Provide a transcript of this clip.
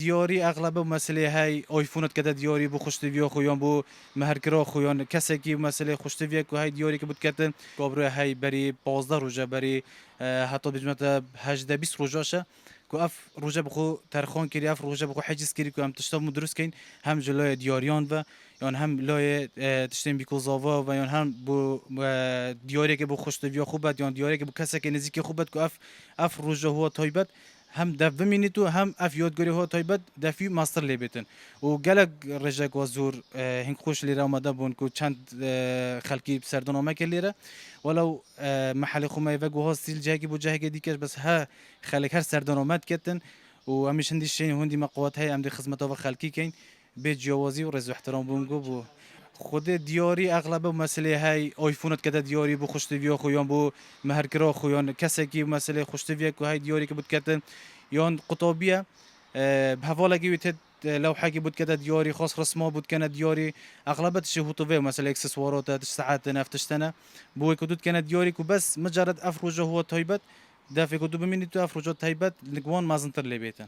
دیاری اغلب مسئله های آیفونت کده دیاری بو خوشتوی خویان بو مهرکرا خویان کسی که مسئله خوشتوی که های دیاری که بود کده کابره های بری 15 روزه بری حتی بجمت 18 20 روزه که اف روزه بخو ترخان کری اف روزه بخو حجز کری که هم تشتا مدرس کین هم جلوی دیاریان و یان هم لای تشتیم بیکوزاوا و یان هم بو دیاری که بو خوشتوی خوبت یان دیاری که بو کسی که نزدیک خوبت که اف روزه هو تایبت هم دف بمینی تو هم اف یادگاری ها تایبت دفی ماستر لی بیتن و گلک رجک و زور هنگ خوش لیره آمده بون که چند خلکی سردنامه که لیره ولو محل خومه و گوها سیل جهگی بو جهگی دیکش بس ها خلک هر سردنامت کتن و همیش هندی شین هندی مقوات های هم دی خدمت و خلکی کین به جوازی و رز و احترام بونگو بو خود دیاری اغلب مسئله های آیفونت کده دیاری بو خوشتوی خویان بو مهرکرا خویان کسی که مسئله خوشتوی که های دیاری که بود کده یان قطابیه به حواله گیوید لوحه بود کده دیاری خاص رسمه بود کنه دیاری اغلبتش هوتوه مثلا اکسسوارات تش ساعات نفتشتنه بو کدود کنه دیاری که بس مجرد افروجه هو تایبت دافع کدو ببینید تو افروجات تایبت لگوان مازنتر لبیتن